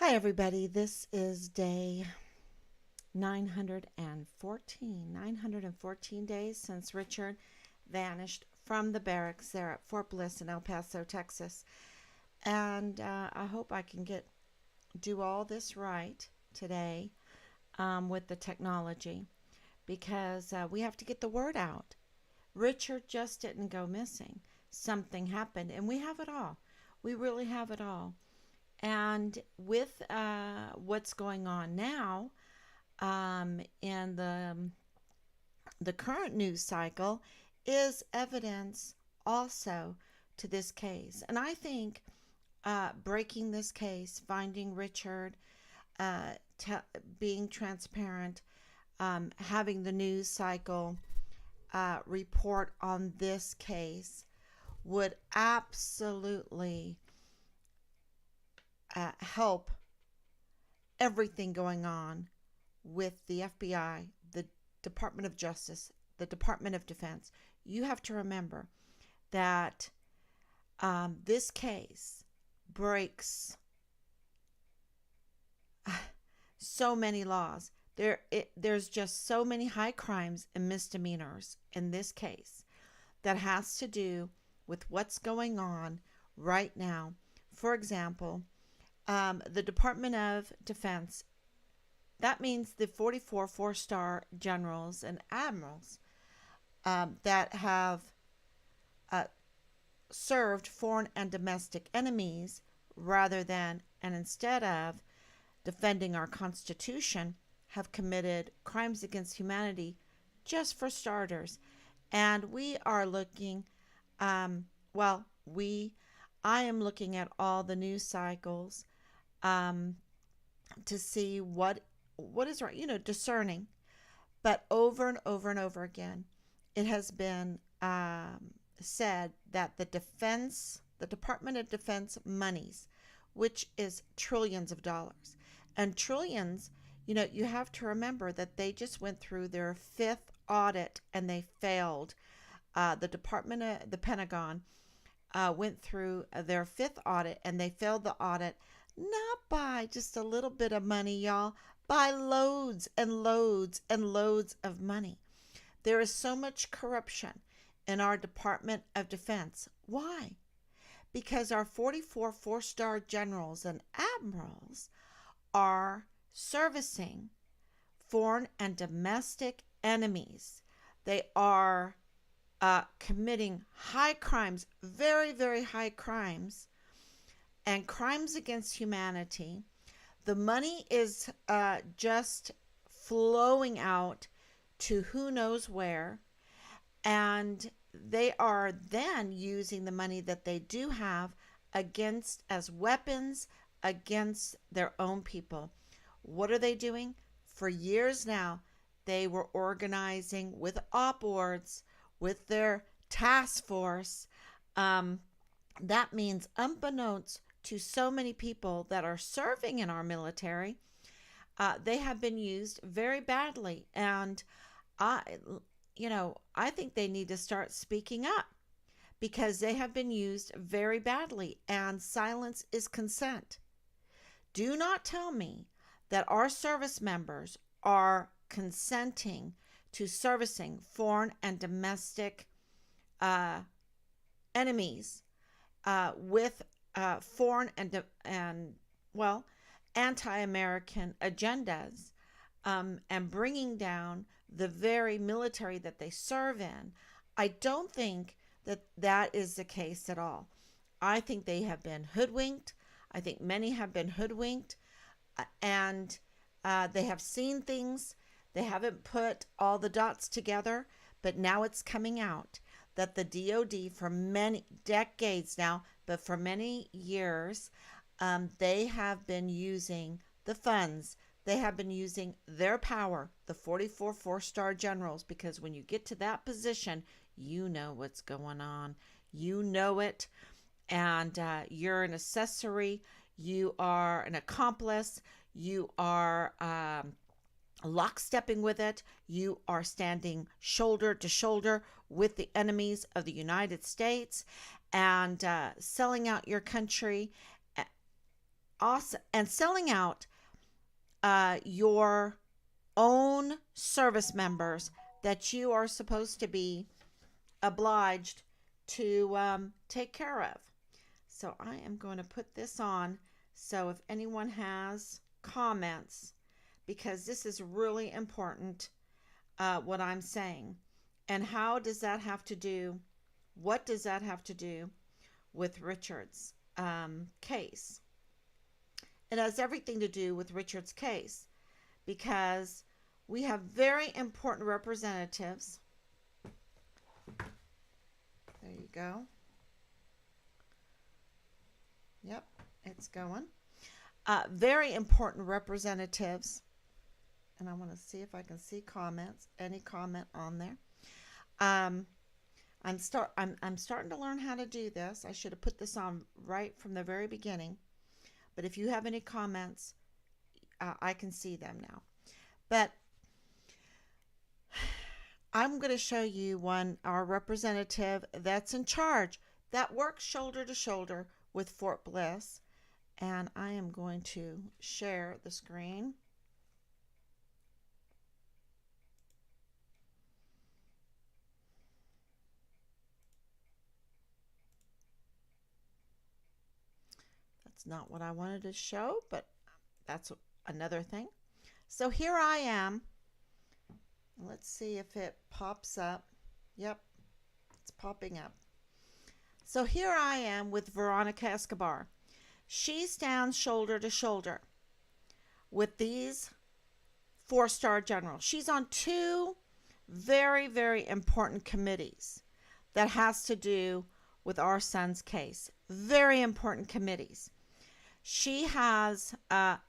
Hi, everybody. This is day 914. 914 days since Richard vanished from the barracks there at Fort Bliss in El Paso, Texas. And I hope I can do all this right today with the technology because we have to get the word out. Richard just didn't go missing. Something happened, and we have it all. We really have it all. And with what's going on now in the current news cycle is evidence also to this case. And I think breaking this case, finding Richard, uh, being transparent, having the news cycle report on this case would absolutely help everything going on with the FBI, the Department of Justice, the Department of Defense. You have to remember that this case breaks so many laws. There's just so many high crimes and misdemeanors in this case that has to do with what's going on right now. For example, the Department of Defense, that means the 44 four-star generals and admirals that have uh, served foreign and domestic enemies rather than and instead of defending our Constitution, have committed crimes against humanity just for starters. And we are looking, well, I am looking at all the news cycles um, to see what is right, discerning. But over and over and over again, it has been said that the Department of Defense monies, which is trillions of dollars, and trillions, you have to remember that they just went through their fifth audit and they failed. The Pentagon went through their fifth audit and they failed the audit, not by just a little bit of money, y'all, by loads and loads and loads of money. There is so much corruption in our Department of Defense. Why? Because our 44 four-star generals and admirals are servicing foreign and domestic enemies. They are committing high crimes, very, very high crimes, and crimes against humanity. The money is just flowing out to who knows where, and they are then using the money that they do have against as weapons against their own people. What are they doing? For years now, they were organizing with op boards, with their task force. That means, unbeknownst to so many people that are serving in our military, they have been used very badly. And I, I think they need to start speaking up because they have been used very badly, and silence is consent. Do not tell me that our service members are consenting to servicing foreign and domestic uh, enemies with foreign and well, anti-American agendas, and bringing down the very military that they serve in. I don't think that that is the case at all. I think they have been hoodwinked. I think many have been hoodwinked, and they have seen things. They haven't put all the dots together, but now it's coming out that the DOD, for many decades now, but for many years, they have been using the funds. They have been using their power, the 44 four-star generals, because when you get to that position, you know what's going on. You know it, and you're an accessory. You are an accomplice. You are lockstepping with it. You are standing shoulder to shoulder with the enemies of the United States and selling out your country awesome, and selling out your own service members that you are supposed to be obliged to take care of. So I am going to put this on. So if anyone has comments, because this is really important, what I'm saying. And how does that have to do? What does that have to do with Richard's case? It has everything to do with Richard's case because we have very important representatives. There you go. Yep, it's going. Very important representatives. And I want to see if I can see comments. Any comment on there? I'm starting to learn how to do this. I should have put this on right from the very beginning. But if you have any comments, I can see them now. But I'm going to show you our representative that's in charge, that works shoulder to shoulder with Fort Bliss. And I am going to share the screen. That's not what I wanted to show, but that's another thing. So here I am. Let's see if it pops up. Yep, it's popping up. So here I am with Veronica Escobar. She stands shoulder to shoulder with these 4-star generals. She's on 2 very, very important committees that has to do with our son's case. Very important committees. She has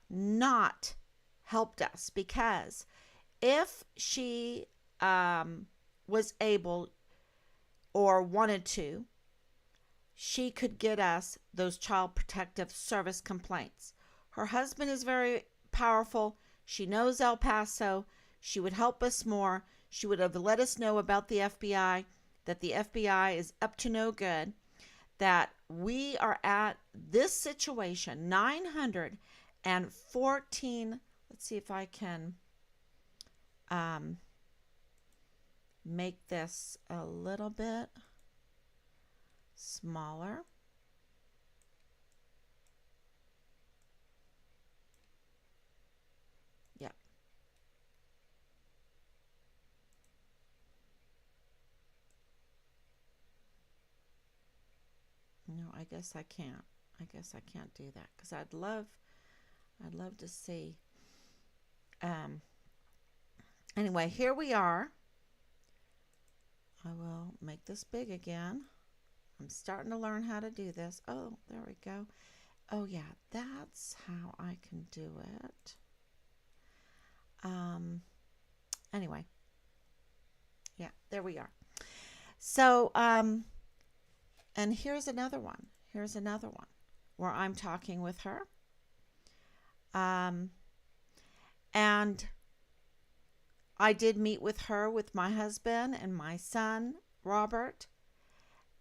not helped us because if she was able or wanted to, she could get us those child protective service complaints. Her husband is very powerful. She knows El Paso. She would help us more. She would have let us know about the FBI, that the FBI is up to no good, that we are at this situation, 914. Let's see if I can make this a little bit smaller. Yep. No, I guess I can't. I guess I can't do that because I'd love to see. Anyway, here we are. I will make this big again. I'm starting to learn how to do this. Oh, there we go. Oh yeah, that's how I can do it. Anyway. Yeah, there we are. So, and here's another one. Here's another one where I'm talking with her. And I did meet with her with my husband and my son, Robert.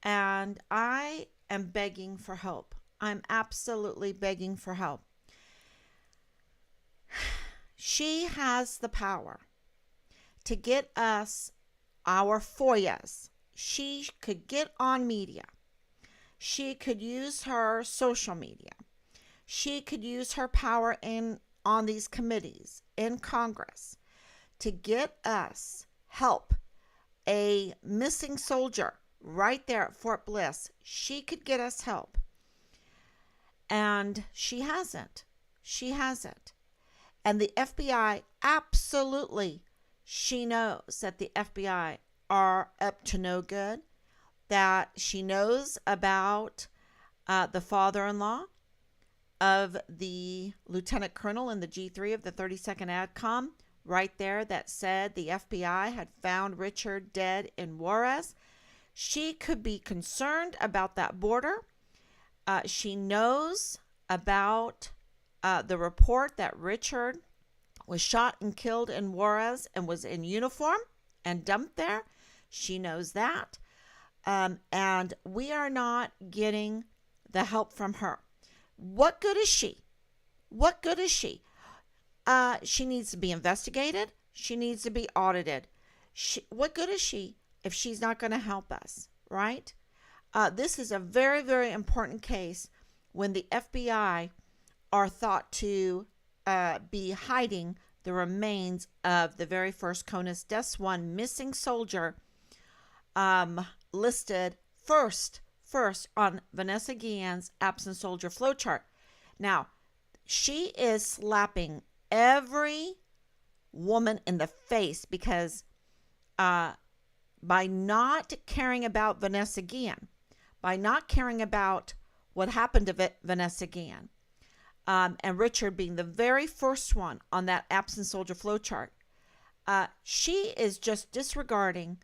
And I am begging for help. I'm absolutely begging for help. She has the power to get us our FOIAs. She could get on media. She could use her social media. She could use her power on these committees in Congress to get us help. A missing soldier right there at Fort Bliss. She could get us help. And she hasn't. She hasn't. And the FBI, absolutely, she knows that the FBI are up to no good, that she knows about the father-in-law of the lieutenant colonel in the G3 of the 32nd ADCOM, right there, that said the FBI had found Richard dead in Juarez. She could be concerned about that border. She knows about the report that Richard was shot and killed in Juarez and was in uniform and dumped there. She knows that. And we are not getting the help from her. What good is she? What good is she? She needs to be investigated. She needs to be audited. What good is she if she's not going to help us, right? This is a very, very important case when the FBI are thought to be hiding the remains of the very first CONUS Deaths 1 missing soldier, listed first on Vanessa Guillen's absent soldier flowchart. Now, she is slapping every woman in the face because by not caring about Vanessa Guillen, by not caring about what happened to Vanessa Guillen, and Richard being the very first one on that absent soldier flowchart, she is just disregarding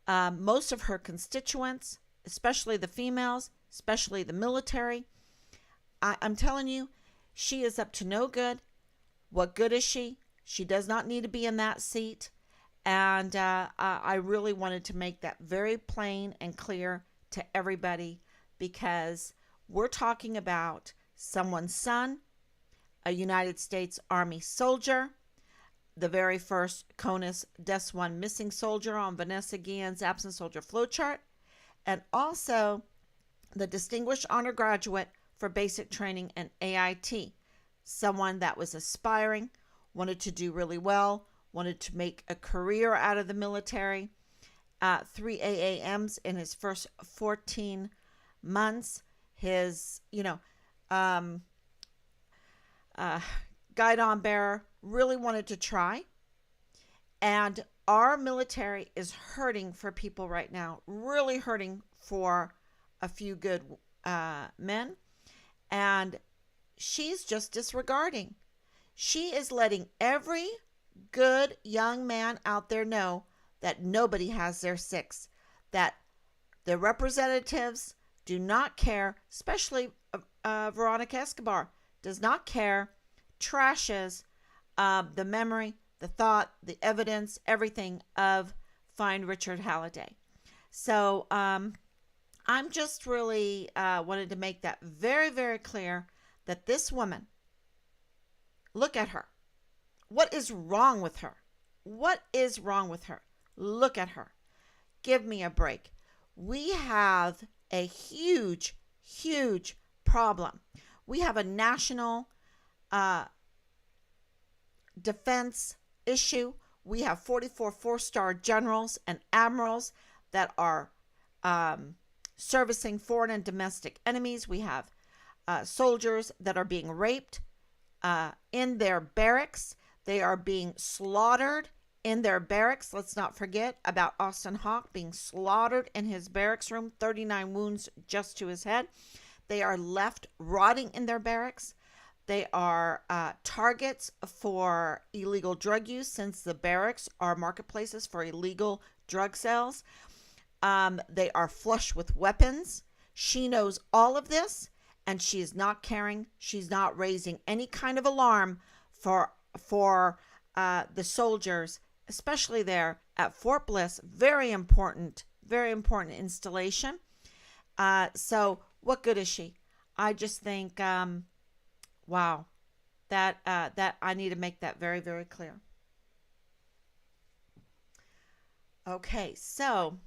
most of her constituents, especially the females, especially the military. I'm telling you, she is up to no good. What good is she? She does not need to be in that seat. And I really wanted to make that very plain and clear to everybody, because we're talking about someone's son, a United States Army soldier, the very first CONUS Deaths 1 missing soldier on Vanessa Guillen's absent soldier flowchart, and also the Distinguished Honor Graduate for Basic Training and AIT, someone that was aspiring, wanted to do really well, wanted to make a career out of the military. 3 AAMs in his first 14 months. His, guidon bearer really wanted to try. And our military is hurting for people right now, really hurting for a few good men. And she's just disregarding. She is letting every good young man out there know that nobody has their six, that the representatives do not care, especially Veronica Escobar does not care, trashes the memory, the thought, the evidence, everything of Find Richard Halliday. So I'm just really wanted to make that very, very clear that this woman, look at her. What is wrong with her? What is wrong with her? Look at her. Give me a break. We have a huge, huge problem. We have a national defense issue. We have 44 four-star generals and admirals that are servicing foreign and domestic enemies. We have soldiers that are being raped in their barracks. They are being slaughtered in their barracks. Let's not forget about Austin Hawke being slaughtered in his barracks room, 39 wounds just to his head. They are left rotting in their barracks. They are targets for illegal drug use, since the barracks are marketplaces for illegal drug sales. They are flush with weapons. She knows all of this, and she is not caring. She's not raising any kind of alarm for the soldiers, especially there at Fort Bliss. Very important installation. So what good is she? I just think, wow, that I need to make that very, very clear. Okay, so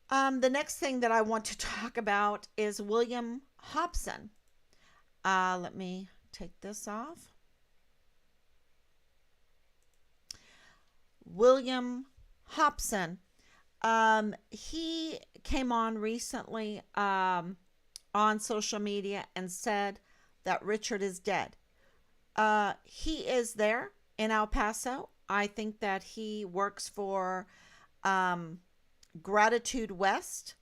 the next thing that I want to talk about is William Hobson. Let me take this off. William Hobson. He came on recently on social media and said that Richard is dead. He is there in El Paso. I think that he works for Gratitude West,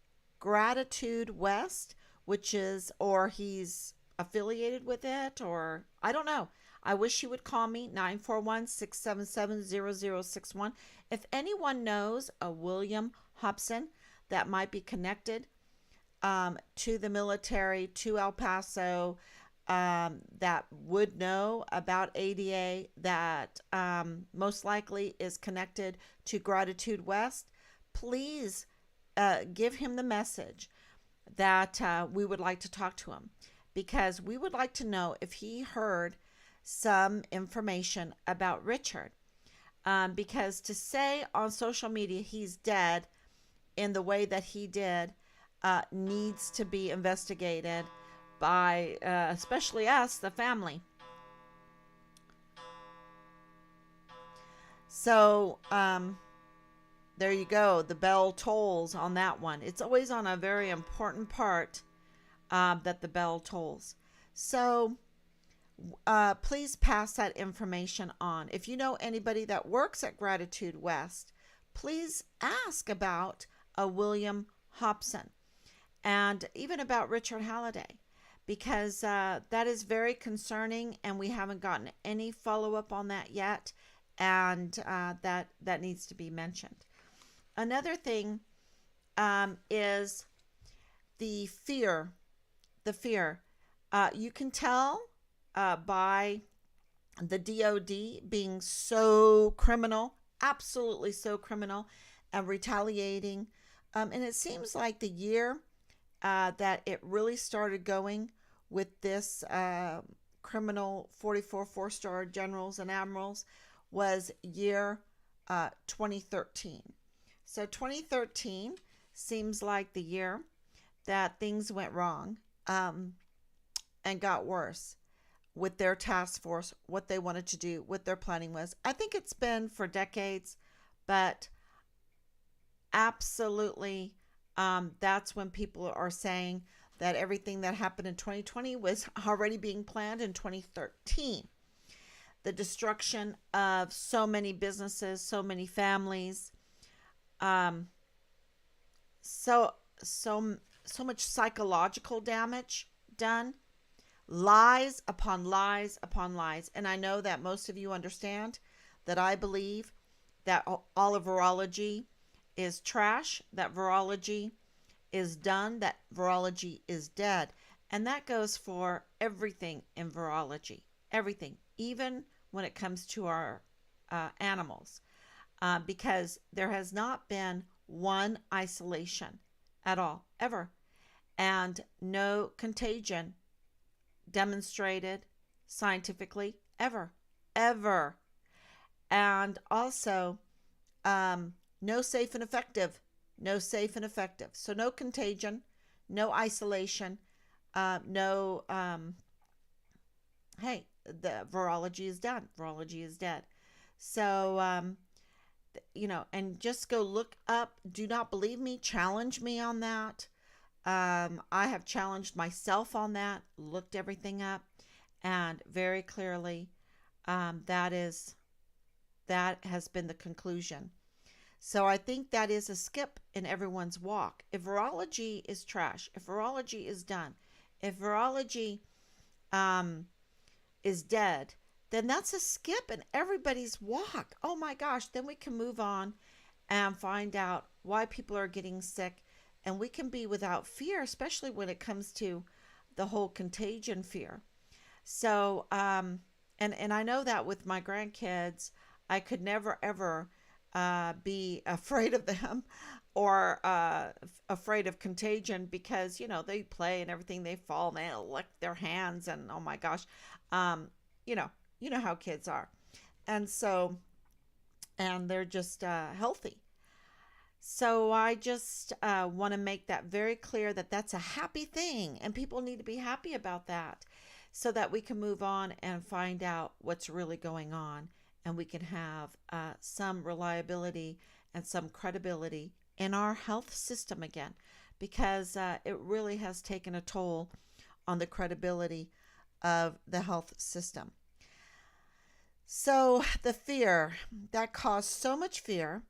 which is, or he's affiliated with it, or I don't know. I wish he would call me, 941-677-0061. If anyone knows a William Hobson that might be connected to the military, to El Paso, that would know about ADA, that most likely is connected to Gratitude West, please give him the message that we would like to talk to him. because we would like to know if he heard some information about Richard. Because to say on social media he's dead in the way that he did needs to be investigated by especially us, the family. So there you go. The bell tolls on that one. It's always on a very important part that the bell tolls. So please pass that information on. If you know anybody that works at Gratitude West, please ask about William Hobson and even about Richard Halliday, because that is very concerning and we haven't gotten any follow up on that yet, and that needs to be mentioned. Another thing is the fear. The fear. You can tell by the DOD being so criminal, absolutely so criminal, and retaliating. And it seems like the year that it really started going with this criminal 44 four-star generals and admirals was year 2013. So 2013 seems like the year that things went wrong and got worse with their task force, what they wanted to do, what their planning was. I think it's been for decades, but absolutely that's when people are saying that everything that happened in 2020 was already being planned in 2013. The destruction of so many businesses, so many families, so much psychological damage done, lies upon lies upon lies. And I know that most of you understand that I believe that all of virology is trash, that virology is done, that virology is dead. And that goes for everything in virology, everything, even when it comes to our animals, because there has not been one isolation at all, ever, and no contagion demonstrated scientifically ever. And also, no safe and effective. So no contagion, no isolation, no, hey, the virology is done. Virology is dead. So, and just go look up. Do not believe me. Challenge me on that. I have challenged myself on that, looked everything up, and very clearly that has been the conclusion. So I think that is a skip in everyone's walk. If virology is trash, if virology is done, if virology is dead, then that's a skip in everybody's walk. Oh my gosh, then we can move on and find out why people are getting sick, and we can be without fear, especially when it comes to the whole contagion fear. So, and I know that with my grandkids, I could never ever be afraid of them or afraid of contagion, because they play and everything, they fall and they lick their hands, and oh my gosh, you know how kids are, and so, and they're just healthy. So I just want to make that very clear, that that's a happy thing, and people need to be happy about that, so that we can move on and find out what's really going on, and we can have some reliability and some credibility in our health system again, because it really has taken a toll on the credibility of the health system. So the fear that caused so much fear,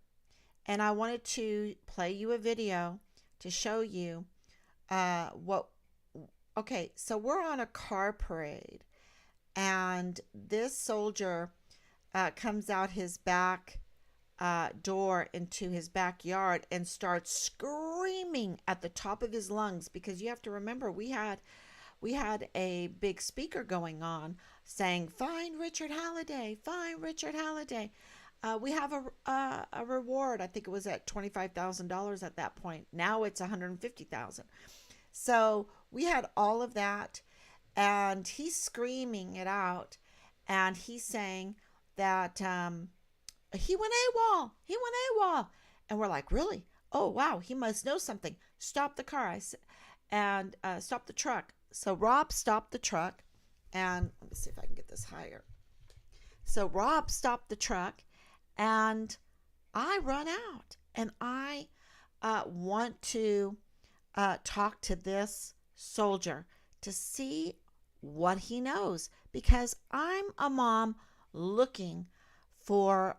and I wanted to play you a video to show you what. Okay, so we're on a car parade, and this soldier comes out his back door into his backyard and starts screaming at the top of his lungs, because you have to remember, we had a big speaker going on saying, "Find Richard Halliday, find Richard Halliday. We have a reward." I think it was at $25,000 at that point. Now it's $150,000. So we had all of that, and he's screaming it out, and he's saying that he went AWOL. He went AWOL. And we're like, really? Oh, wow. He must know something. Stop the car. And stop the truck. So Rob stopped the truck. And let me see if I can get this higher. So Rob stopped the truck. And I run out. And I want to talk to this soldier to see what he knows. Because I'm a mom looking for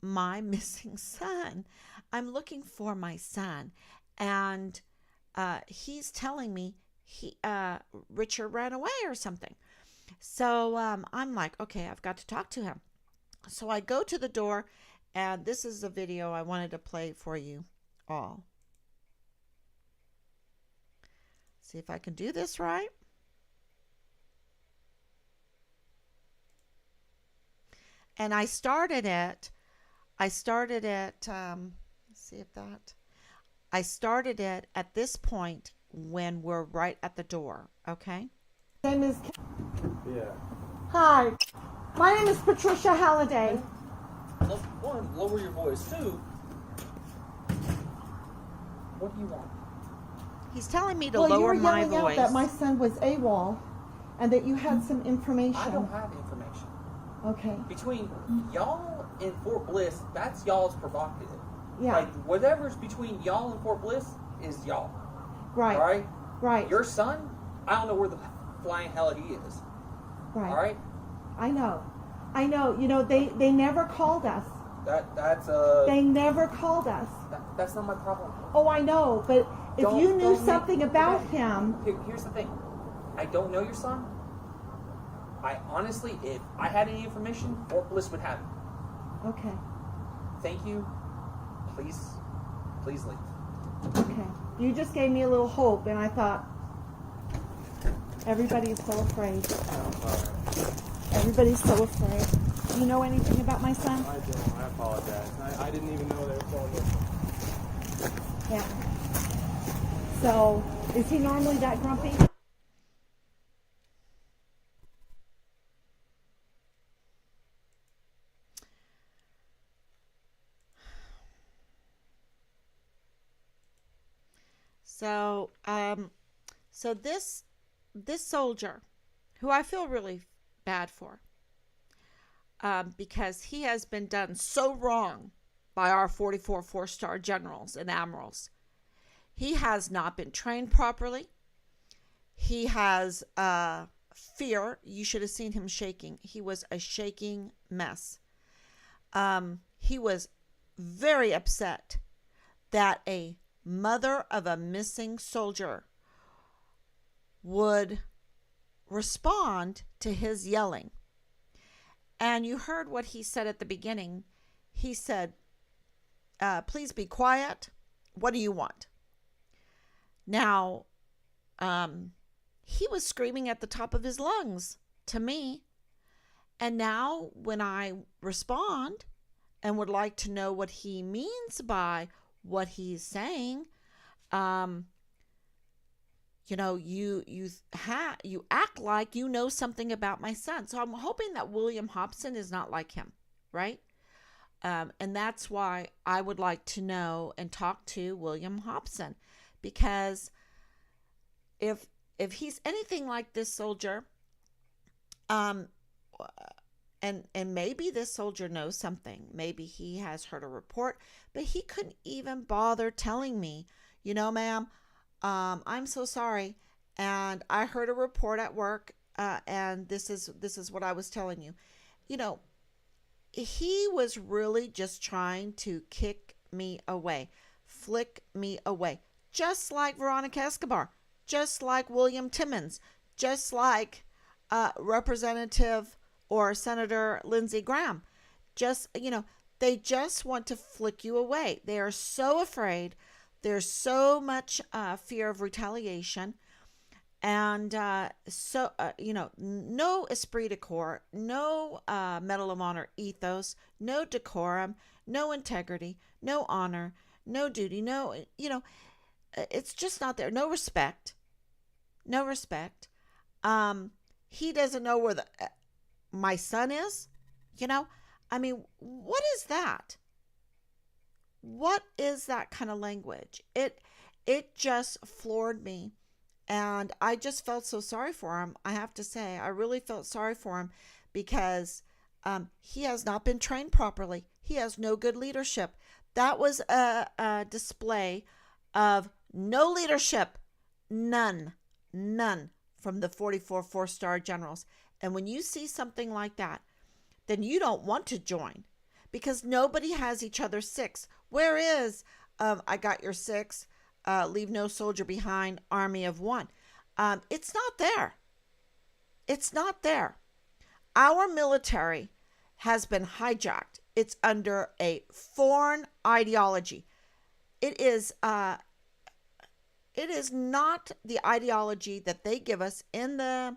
my missing son. I'm looking for my son, and he's telling me Richard ran away or something. So I'm like, okay, I've got to talk to him. So I go to the door, and this is a video I wanted to play for you all. See if I can do this right. And I started it. Let's see if that. I started it at this point when we're right at the door. Okay. My name is. Yeah. Hi, my name is Patricia Halliday. One, lower your voice. Two, what do you want? He's telling me to lower my voice. You were yelling out that my son was AWOL, and that you had some information. I don't have information. Okay. Between y'all and Fort Bliss, that's y'all's prerogative. Yeah. Like, whatever's between y'all and Fort Bliss is y'all. Right. All right? Right. Your son, I don't know where the flying hell he is. Right. All right? I know. I know. You know, they never called us. That's They never called us. That's not my problem. Oh, I know, but if you knew something about okay. him. Here's the thing. I don't know your son. I honestly, if I had any information, Fort Bliss would have it. Okay. Thank you. Please leave. Okay. You just gave me a little hope, and I thought, everybody's so afraid. Everybody's so afraid. Do you know anything about my son? I don't. I apologize. I didn't even know they were calling me. Yeah. So, is he normally that grumpy? So this soldier, who I feel really bad for, because he has been done so wrong by our 44 four-star generals and admirals. He has not been trained properly. He has fear. You should have seen him shaking. He was a shaking mess. He was very upset that a mother of a missing soldier would respond to his yelling. And you heard what he said at the beginning. He said, please be quiet. What do you want? Now, he was screaming at the top of his lungs to me. And now when I respond and would like to know what he means by what he's saying, you act like you know something about my son. So I'm hoping that William Hobson is not like him, right? And that's why I would like to know and talk to William Hobson, because if he's anything like this soldier, and maybe this soldier knows something, maybe he has heard a report, but he couldn't even bother telling me, ma'am, I'm so sorry, and I heard a report at work, and this is what I was telling you. He was really just trying to kick me away, flick me away, just like Veronica Escobar, just like William Timmons, just like Representative or Senator Lindsey Graham. They just want to flick you away. They are so afraid. There's so much fear of retaliation. And no esprit de corps, no Medal of Honor ethos, no decorum, no integrity, no honor, no duty, it's just not there. No respect. He doesn't know where my son is. You know, I mean, what is that? What is that kind of language? It just floored me, and I just felt so sorry for him. I have to say, I really felt sorry for him because he has not been trained properly. He has no good leadership. That was a display of no leadership, none from the 44 four-star generals. And when you see something like that, then you don't want to join because nobody has each other's six. Where is I got your six, leave no soldier behind, army of one? It's not there. It's not there. Our military has been hijacked. It's under a foreign ideology. It is not the ideology that they give us in the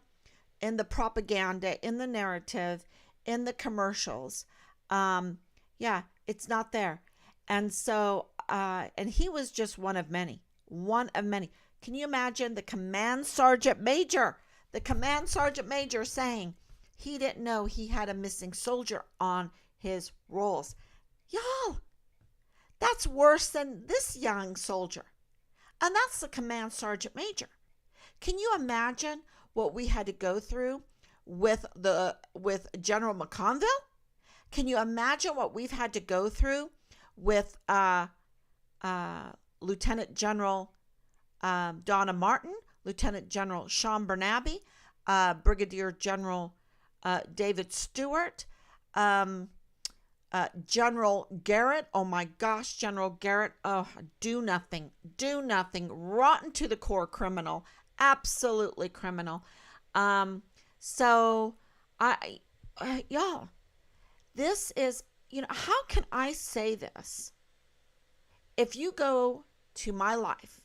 propaganda, in the narrative, in the commercials. Yeah, it's not there. And so, and he was just one of many. One of many. Can you imagine the command sergeant major saying he didn't know he had a missing soldier on his rolls? Y'all, that's worse than this young soldier. And that's the command sergeant major. Can you imagine what we had to go through with General McConville? Can you imagine what we've had to go through with Lieutenant General Donna Martin, Lieutenant General Sean Bernabe, Brigadier General David Stewart, General Garrett? Oh my gosh, General Garrett. Oh, do nothing, rotten to the core criminal, absolutely criminal. So y'all, this is, how can I say this? If you go to my life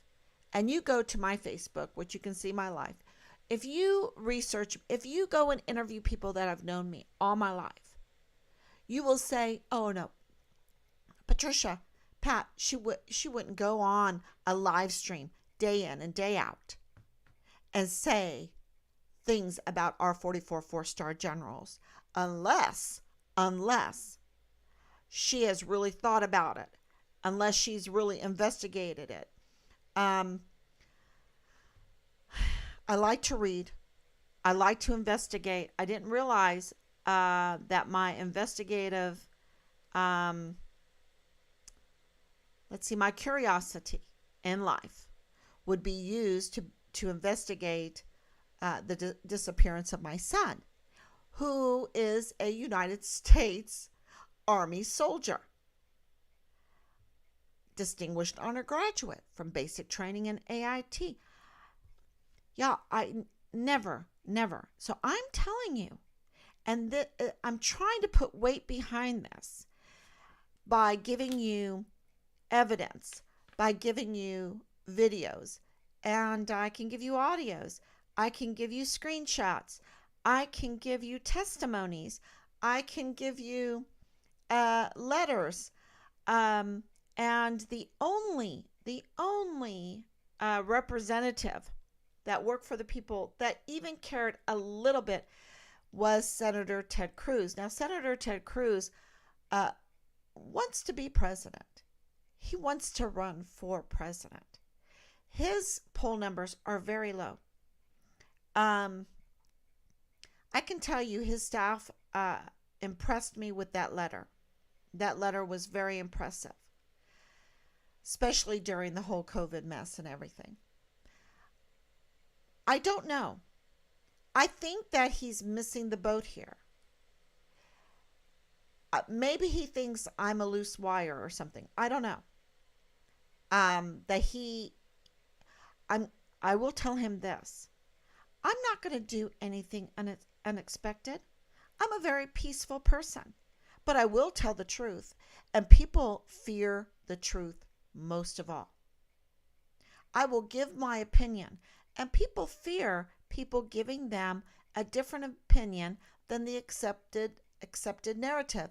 and you go to my Facebook, which you can see my life, if you research, if you go and interview people that have known me all my life, you will say, oh no, Patricia, Pat, she wouldn't go on a live stream day in and day out and say things about our 44 four-star generals unless she has really thought about it, unless she's really investigated it. I like to read. I like to investigate. I didn't realize that my investigative, my curiosity in life would be used to investigate the disappearance of my son, who is a United States Army soldier, distinguished honor graduate from basic training in AIT. Yeah, I never. So I'm telling you, and I'm trying to put weight behind this by giving you evidence, by giving you videos, and I can give you audios, I can give you screenshots, I can give you testimonies, I can give you letters, and the only representative that worked for the people that even cared a little bit was Senator Ted Cruz. Now, Senator Ted Cruz wants to be president. He wants to run for president. His poll numbers are very low. I can tell you his staff impressed me with that letter. That letter was very impressive, especially during the whole COVID mess and everything. I don't know. I think that he's missing the boat here. Maybe he thinks I'm a loose wire or something. I don't know. I will tell him this. I'm not going to do anything unexpected. I'm a very peaceful person, but I will tell the truth, and people fear the truth most of all. I will give my opinion, and people fear people giving them a different opinion than the accepted narrative.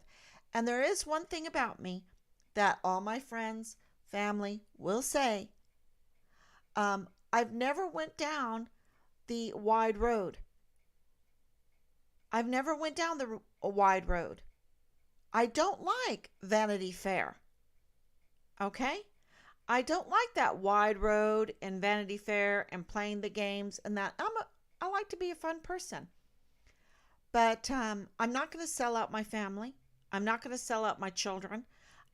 And there is one thing about me that all my friends, family will say. I've never went down the wide road. I've never went down the wide road. I don't like Vanity Fair. Okay? I don't like that wide road and Vanity Fair and playing the games and that. I like to be a fun person. But I'm not going to sell out my family. I'm not going to sell out my children.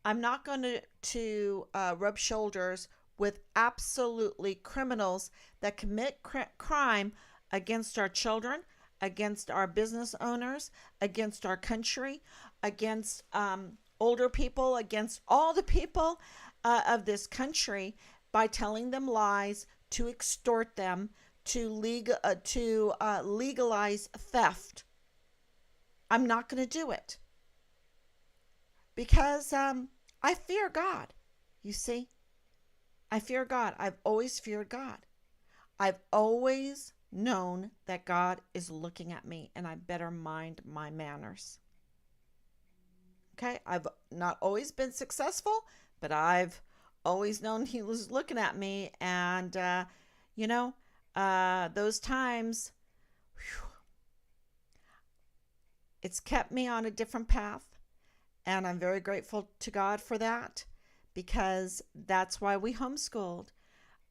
I'm not going to rub shoulders with absolutely criminals that commit crime against our children, against our business owners, against our country, against older people, against all the people of this country by telling them lies to extort them, to legalize theft. I'm not going to do it because I fear God. You see, I fear God. I've always feared God. I've always known that God is looking at me and I better mind my manners. Okay, I've not always been successful, but I've always known he was looking at me. And, those times, whew, it's kept me on a different path. And I'm very grateful to God for that, because that's why we homeschooled.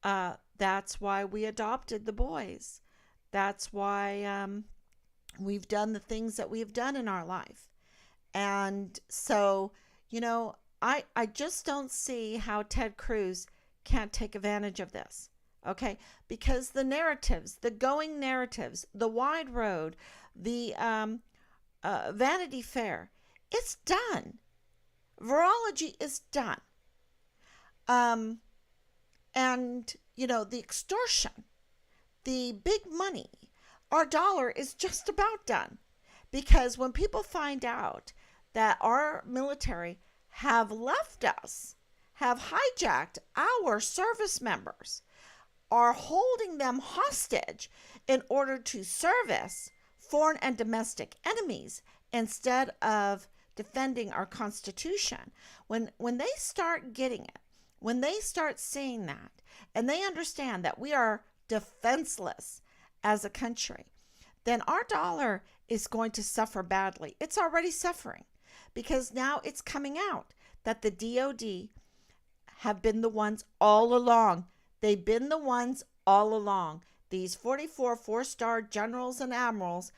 That's why we adopted the boys. That's why we've done the things that we've done in our life. And so, I just don't see how Ted Cruz can't take advantage of this. Okay, because the narratives, the going narratives, the wide road, the Vanity Fair, it's done. Virology is done. And the extortion, the big money, our dollar is just about done. Because when people find out that our military have left us, have hijacked our service members, are holding them hostage in order to service foreign and domestic enemies instead of defending our Constitution, when they start getting it, when they start seeing that, and they understand that we are defenseless as a country, then our dollar is going to suffer badly. It's already suffering, because now it's coming out that the DOD have been the ones all along. They've been the ones all along. These 44 four-star generals and admirals,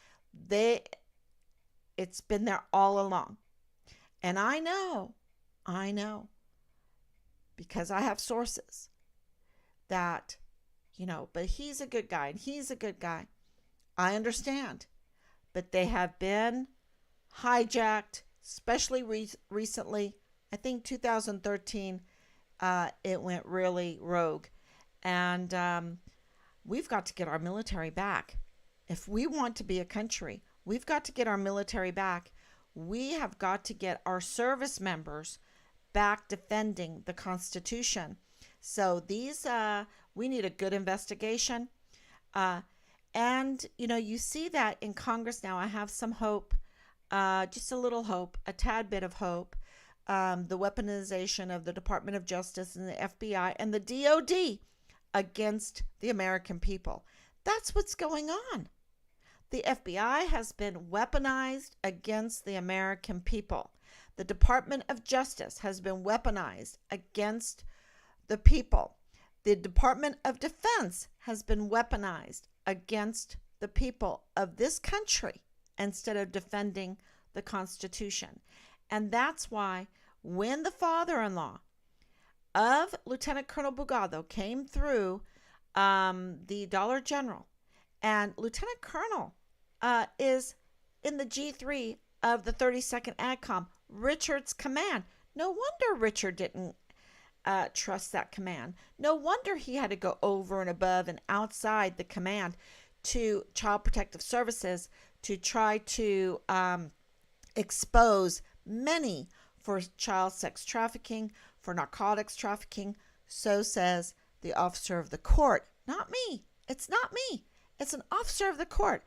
it's been there all along. And I know, because I have sources that, but he's a good guy and he's a good guy. I understand. But they have been hijacked, especially recently. I think 2013, it went really rogue. And we've got to get our military back. If we want to be a country, we've got to get our military back. We have got to get our service members back defending the Constitution. So we need a good investigation. And, you see that in Congress now. I have some hope, just a little hope, a tad bit of hope. The weaponization of the Department of Justice and the FBI and the DOD against the American people. That's what's going on. The FBI has been weaponized against the American people. The Department of Justice has been weaponized against the people. The Department of Defense has been weaponized against the people of this country instead of defending the Constitution. And that's why when the father-in-law of Lieutenant Colonel Bugado came through the Dollar General, and Lieutenant Colonel is in the G3 of the 32nd ADCOM, Richard's command. No wonder Richard didn't trust that command. No wonder he had to go over and above and outside the command to Child Protective Services to try to expose many for child sex trafficking, for narcotics trafficking. So says the officer of the court. Not me. It's not me. It's an officer of the court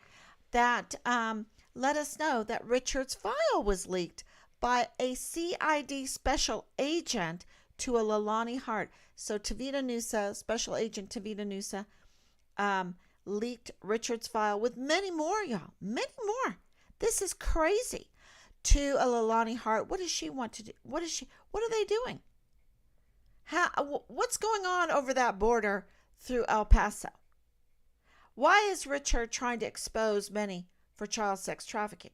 that let us know that Richard's file was leaked by a CID special agent to a Lalani Hart. So Tavita Nusa, Special Agent Tavita Nusa, leaked Richard's file with many more, y'all. Many more. This is crazy. To a Leilani Hart, what does she want to do? What are they doing? What's going on over that border through El Paso? Why is Richard trying to expose many for child sex trafficking?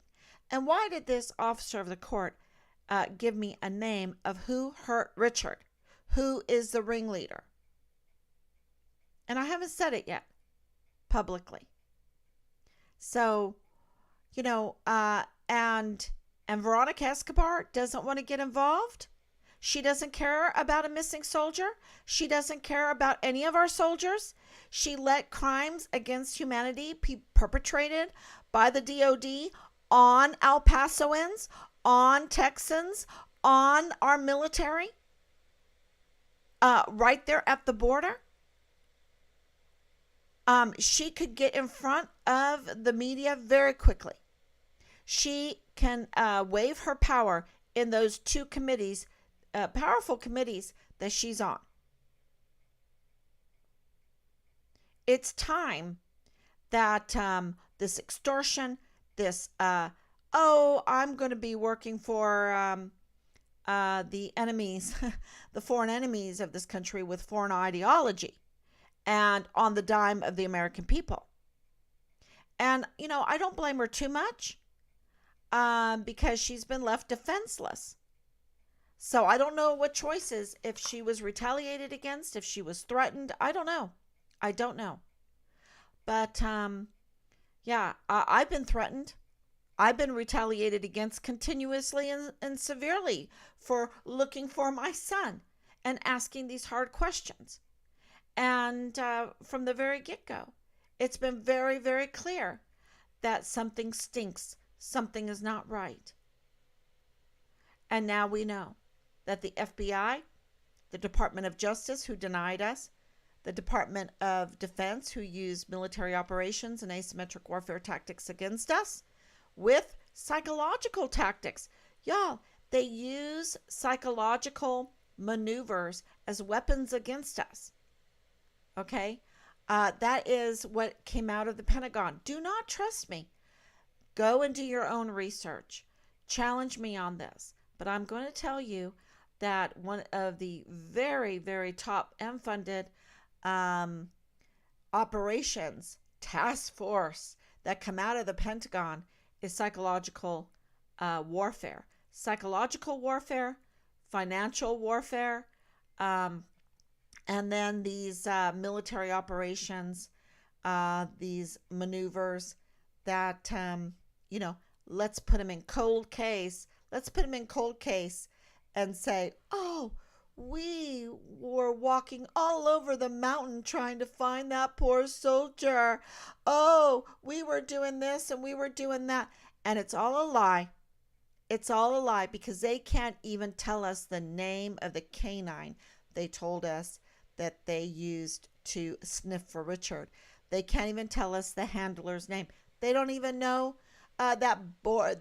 And why did this officer of the court give me a name of who hurt Richard? Who is the ringleader? And I haven't said it yet publicly. So, and Veronica Escobar doesn't want to get involved. She doesn't care about a missing soldier. She doesn't care about any of our soldiers. She let crimes against humanity be perpetrated by the DOD on El Pasoans, on Texans, on our military, right there at the border. She could get in front of the media very quickly. She can wave her power in those two committees, powerful committees that she's on. It's time that this extortion, this, I'm going to be working for the enemies, the foreign enemies of this country with foreign ideology and on the dime of the American people. And, I don't blame her too much because she's been left defenseless. So I don't know what choices, if she was retaliated against, if she was threatened. I don't know. But, I've been threatened. I've been retaliated against continuously and severely for looking for my son and asking these hard questions. And from the very get-go, it's been very, very clear that something stinks. Something is not right. And now we know that the FBI, the Department of Justice, who denied us, the Department of Defense, who used military operations and asymmetric warfare tactics against us, with psychological tactics. Y'all, they use psychological maneuvers as weapons against us. Okay? That is what came out of the Pentagon. Do not trust me. Go and do your own research. Challenge me on this. But I'm going to tell you that one of the very, very top and funded operations, task force that come out of the Pentagon is psychological warfare. Psychological warfare, financial warfare, and then these military operations, these maneuvers that, let's put them in cold case. Let's put them in cold case and say, oh, we were walking all over the mountain trying to find that poor soldier. Oh, we were doing this and we were doing that. And it's all a lie. It's all a lie because they can't even tell us the name of the canine they told us that they used to sniff for Richard. They can't even tell us the handler's name. They don't even know that Bortak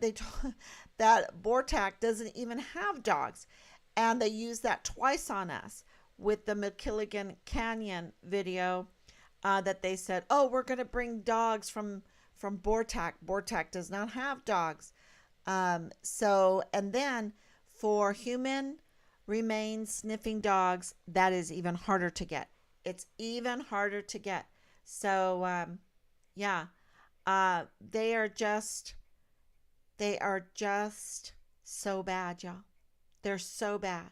doesn't even have dogs. And they used that twice on us with the McKilligan Canyon video that they said, oh, we're going to bring dogs from Bortak. Bortak does not have dogs. And then for human remains sniffing dogs, that is even harder to get. It's even harder to get. So, they are just so bad, y'all. They're so bad.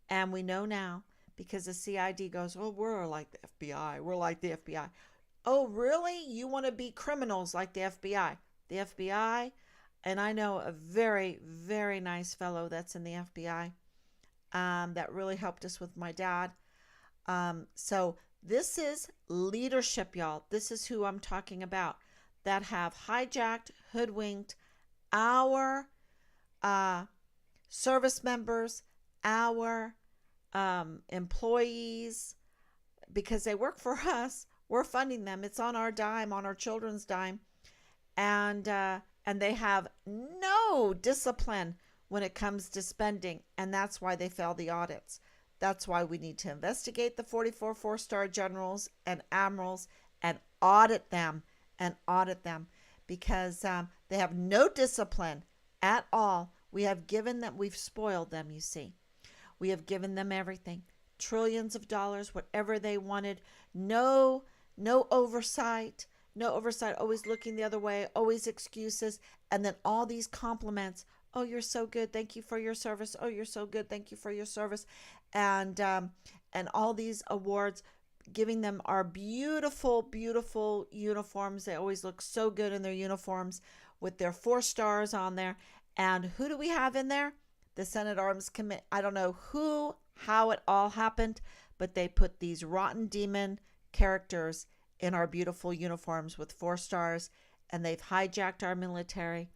And we know now because the CID goes, oh, we're like the FBI. We're like the FBI. Oh, really? You want to be criminals like the FBI? The FBI, and I know a very, very nice fellow that's in the FBI that really helped us with my dad. So this is leadership, y'all. This is who I'm talking about that have hijacked, hoodwinked our service members, our employees, because they work for us. We're funding them. It's on our dime, on our children's dime. And they have no discipline when it comes to spending. And that's why they fail the audits. That's why we need to investigate the 44 four-star generals and admirals and audit them and audit them because they have no discipline at all. We've spoiled them, you see. We have given them everything, trillions of dollars, whatever they wanted. No, no oversight, no oversight, always looking the other way, always excuses. And then all these compliments. Oh, you're so good. Thank you for your service. Oh, you're so good. Thank you for your service. And all these awards, giving them our beautiful, beautiful uniforms. They always look so good in their uniforms with their 4 stars on there. And who do we have in there? The Senate Arms Committee. I don't know how it all happened, but they put these rotten demon characters in our beautiful uniforms with 4 stars, and they've hijacked our military.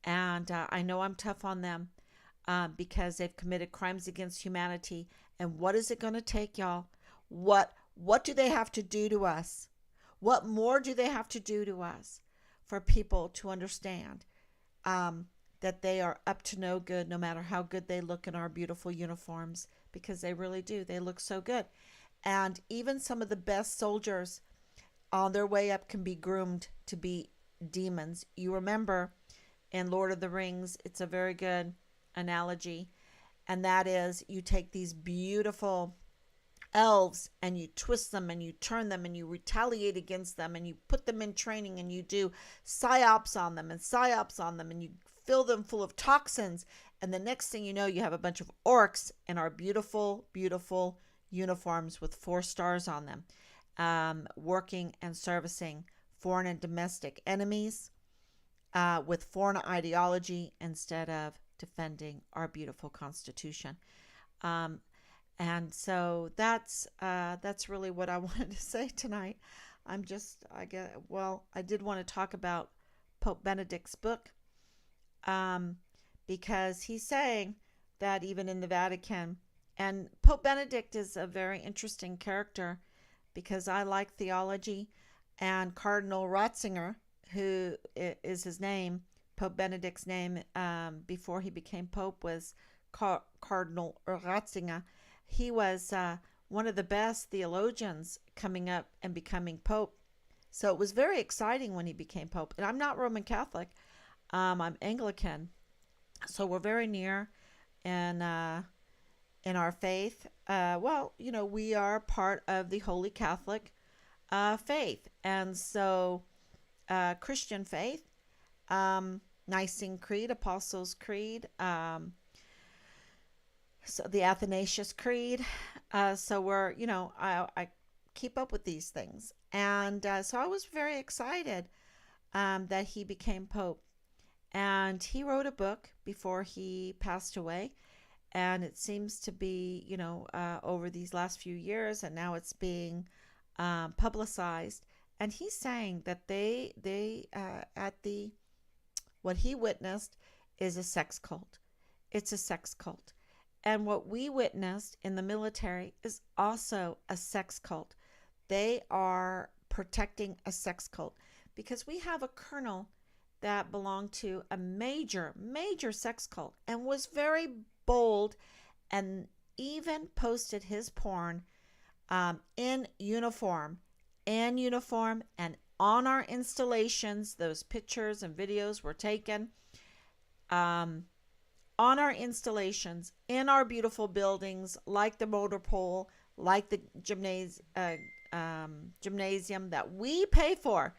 And I know I'm tough on them because they've committed crimes against humanity. And what is it going to take, y'all? What do they have to do to us? What more do they have to do to us for people to understand that they are up to no good, no matter how good they look in our beautiful uniforms? Because they really do. They look so good. And even some of the best soldiers on their way up can be groomed to be demons. You remember in Lord of the Rings, it's a very good analogy. And that is, you take these beautiful elves and you twist them and you turn them and you retaliate against them and you put them in training and you do psyops on them and you fill them full of toxins. And the next thing you know, you have a bunch of orcs in our beautiful, beautiful uniforms with 4 stars on them, working and servicing foreign and domestic enemies with foreign ideology instead of defending our beautiful Constitution. And so that's really what I wanted to say tonight. I did want to talk about Pope Benedict's book because he's saying that even in the Vatican, and Pope Benedict is a very interesting character because I like theology, and Cardinal Ratzinger, who is his name, Pope Benedict's name before he became Pope was Cardinal Ratzinger. He was one of the best theologians coming up and becoming Pope. So it was very exciting when he became Pope. And I'm not Roman Catholic. I'm Anglican. So we're very near in our faith. We are part of the Holy Catholic faith. And so Christian faith, Nicene Creed, Apostles' Creed, so the Athanasius Creed. So we're, I keep up with these things. And so I was very excited that he became Pope. And he wrote a book before he passed away. And it seems to be, over these last few years, and now it's being publicized. And he's saying that what he witnessed is a sex cult. It's a sex cult. And what we witnessed in the military is also a sex cult. They are protecting a sex cult because we have a colonel that belonged to a major, major sex cult and was very bold and even posted his porn in uniform and on our installations. Those pictures and videos were taken on our installations in our beautiful buildings, like the motor pool, like the gymnasium that we pay for,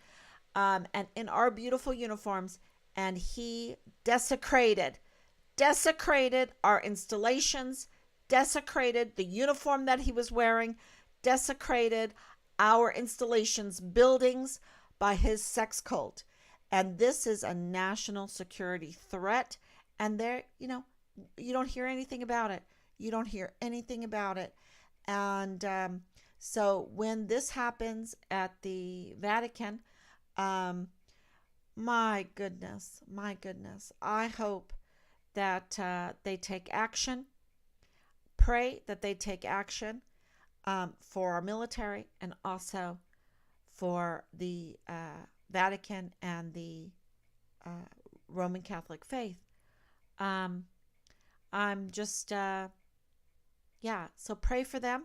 and in our beautiful uniforms. And he desecrated our installations, desecrated the uniform that he was wearing, desecrated our installations, buildings, by his sex cult. And this is a national security threat. And you don't hear anything about it. You don't hear anything about it. And so when this happens at the Vatican, my goodness, I hope that they take action. Pray that they take action for our military and also for the Vatican and the Roman Catholic faith. I'm just, so pray for them.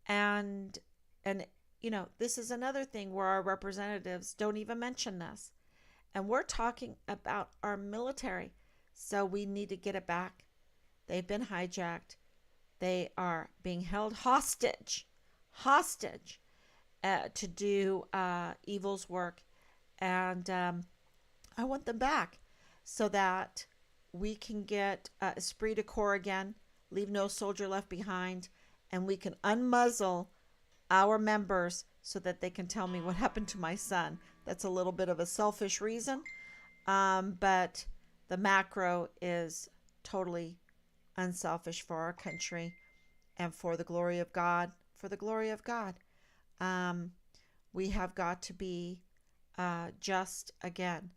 And this is another thing where our representatives don't even mention this. And we're talking about our military. So we need to get it back. They've been hijacked. They are being held hostage to do evil's work. And I want them back so that we can get esprit de corps again, leave no soldier left behind, and we can unmuzzle our members so that they can tell me what happened to my son. That's a little bit of a selfish reason, but the macro is totally unselfish for our country and for the glory of God. For the glory of God, we have got to be just again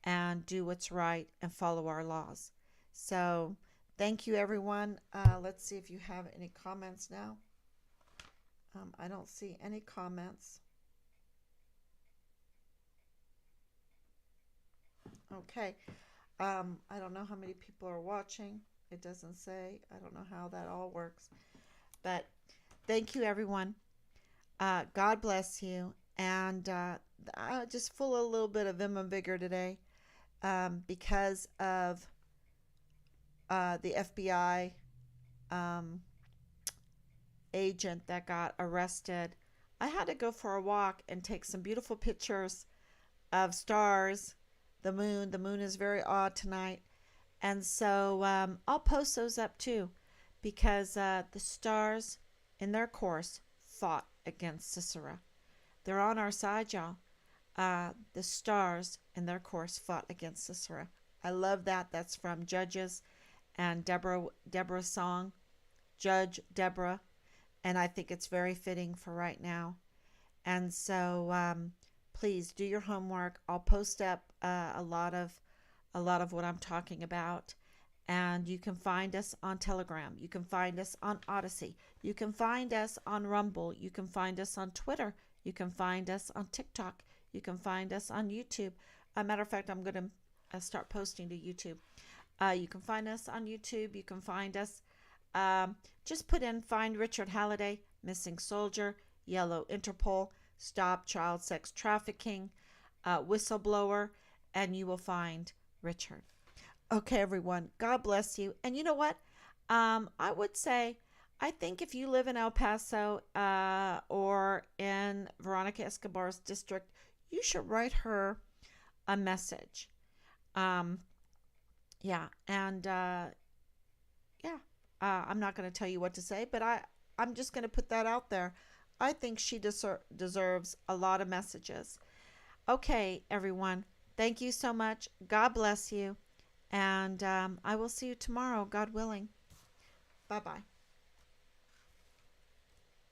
and do what's right and follow our laws. So, thank you, everyone. Let's see if you have any comments now. I don't see any comments. Okay. I don't know how many people are watching. It doesn't say. I don't know how that all works. But thank you, everyone. God bless you. And just full of a little bit of vim and vigor today because of the FBI agent that got arrested. I had to go for a walk and take some beautiful pictures of stars, the moon. The moon is very odd tonight. And so I'll post those up too because the stars in their course fought against Sisera. They're on our side, y'all. The stars in their course fought against Sisera. I love that. That's from Judges and Deborah's song, Judge Deborah. And I think it's very fitting for right now. And so please do your homework. I'll post up a lot of what I'm talking about. And you can find us on Telegram. You can find us on Odyssey. You can find us on Rumble. You can find us on Twitter. You can find us on TikTok. You can find us on YouTube. Matter of fact, I'm going to start posting to YouTube. You can find us on YouTube. You can find us. Just put in Find Richard Halliday, Missing Soldier, Yellow Interpol, Stop Child Sex Trafficking, Whistleblower, and you will find Richard. Okay, everyone. God bless you. And you know what? I would say, I think if you live in El Paso or in Veronica Escobar's district, you should write her a message. Yeah, and yeah, I'm not going to tell you what to say, but I'm just going to put that out there. I think she deserves a lot of messages. Okay, everyone. Thank you so much. God bless you. And I will see you tomorrow, God willing. Bye-bye.